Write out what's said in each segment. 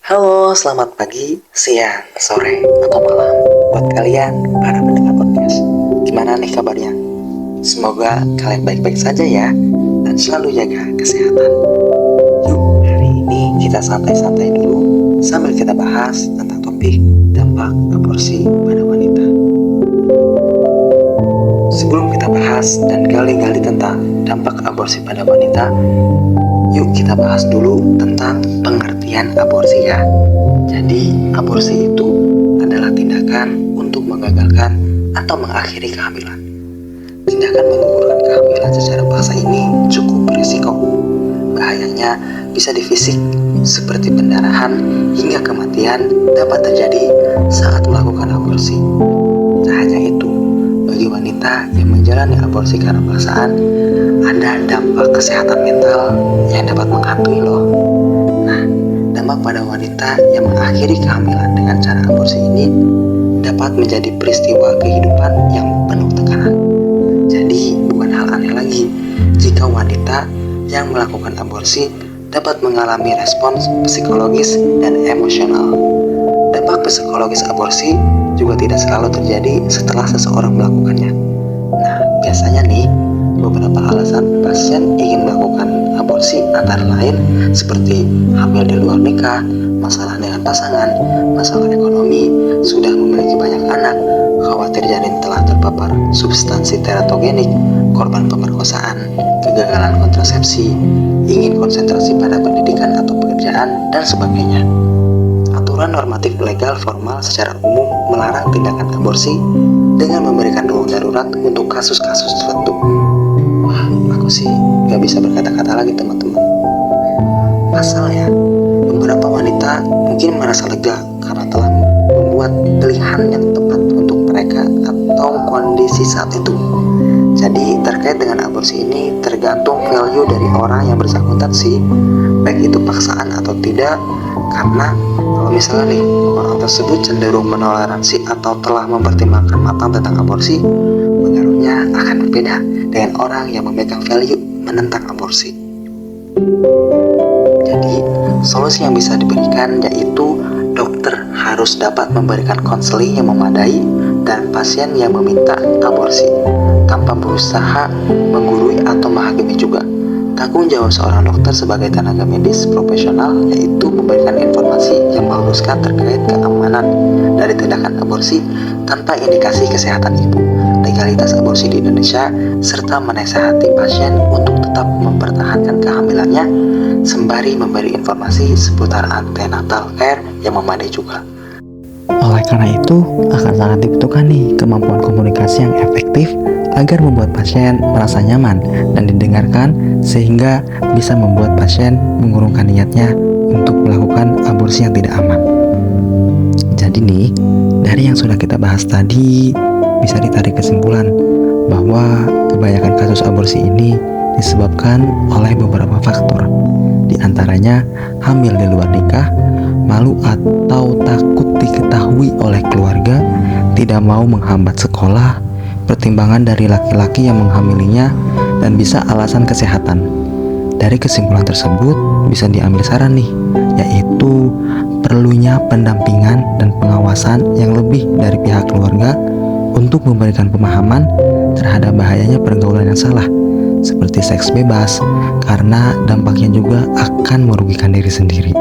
Halo, selamat pagi, siang, sore, atau malam buat kalian para pendengar podcast. Gimana nih kabarnya? Semoga kalian baik-baik saja ya dan selalu jaga kesehatan. Yuk, hari ini kita santai-santai dulu sambil kita bahas tentang topik dampak aborsi pada wanita. Sebelum kita bahas dan gali-gali tentang dampak aborsi pada wanita, yuk kita bahas dulu tentang pengertian aborsi ya. Jadi, aborsi itu adalah tindakan untuk menggagalkan atau mengakhiri kehamilan. Tindakan menggugurkan kehamilan secara paksa ini cukup berisiko. Bahayanya bisa di fisik, seperti pendarahan hingga kematian dapat terjadi saat melakukan aborsi. Tak hanya itu, bagi wanita yang menjalani aborsi karena paksaan, ada dampak kesehatan mental yang dapat menghantui loh. Nah, dampak pada wanita yang mengakhiri kehamilan dengan cara aborsi ini dapat menjadi peristiwa kehidupan yang penuh tekanan. Jadi, bukan hal aneh lagi jika wanita yang melakukan aborsi dapat mengalami respons psikologis dan emosional. Dampak psikologis aborsi juga tidak selalu terjadi setelah seseorang melakukannya. Nah, biasanya nih, beberapa alasan pasien ingin melakukan aborsi antara lain seperti hamil di luar nikah, masalah dengan pasangan, masalah ekonomi, sudah memiliki banyak anak, khawatir janin telah terpapar substansi teratogenik, korban pemerkosaan, kegagalan kontrasepsi, ingin konsentrasi pada pendidikan atau pekerjaan, dan sebagainya. Aturan normatif legal formal secara umum melarang tindakan aborsi dengan memberikan ruang darurat untuk kasus-kasus tertentu. Wah, aku sih gak bisa berkata-kata lagi teman-teman. Pasalnya, beberapa wanita mungkin merasa lega karena telah membuat pilihan yang tepat untuk mereka atau kondisi saat itu. Jadi terkait dengan aborsi ini tergantung value dari orang yang bersangkutan sih, baik itu paksaan atau tidak. Karena kalau misalnya nih orang tersebut cenderung menoleransi atau telah mempertimbangkan matang tentang aborsi, pengaruhnya akan berbeda dengan orang yang memegang value menentang aborsi. Jadi solusi yang bisa diberikan yaitu dokter harus dapat memberikan konseling yang memadai dan pasien yang meminta aborsi tanpa berusaha menggurui atau menghakimi juga. Tanggung jawab seorang dokter sebagai tenaga medis profesional yaitu memberikan informasi yang meluruskan terkait keamanan dari tindakan aborsi tanpa indikasi kesehatan ibu, legalitas aborsi di Indonesia, serta menasihati pasien untuk tetap mempertahankan kehamilannya sembari memberi informasi seputar antenatal care yang memadai juga. Oleh karena itu, akan sangat dibutuhkan nih kemampuan komunikasi yang efektif agar membuat pasien merasa nyaman dan didengarkan sehingga bisa membuat pasien mengurungkan niatnya untuk melakukan aborsi yang tidak aman. Jadi nih, dari yang sudah kita bahas tadi, bisa ditarik kesimpulan bahwa kebanyakan kasus aborsi ini disebabkan oleh beberapa faktor. Di antaranya hamil di luar nikah, malu atau takut diketahui oleh keluarga, tidak mau menghambat sekolah, pertimbangan dari laki-laki yang menghamilinya, dan bisa alasan kesehatan. Dari kesimpulan tersebut bisa diambil saran nih, yaitu perlunya pendampingan dan pengawasan yang lebih dari pihak keluarga untuk memberikan pemahaman terhadap bahayanya pergaulan yang salah, seperti seks bebas, karena dampaknya juga akan merugikan diri sendiri.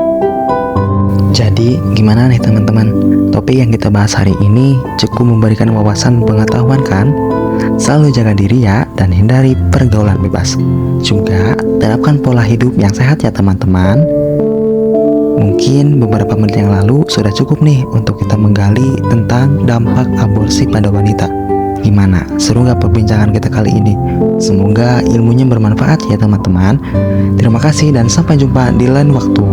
Jadi, gimana nih teman-teman? Topik yang kita bahas hari ini cukup memberikan wawasan pengetahuan kan? Selalu jaga diri ya dan hindari pergaulan bebas. Juga terapkan pola hidup yang sehat ya teman-teman. Mungkin beberapa menit yang lalu sudah cukup nih untuk kita menggali tentang dampak aborsi pada wanita. Gimana? Seru gak perbincangan kita kali ini? Semoga ilmunya bermanfaat ya teman-teman. Terima kasih dan sampai jumpa di lain waktu.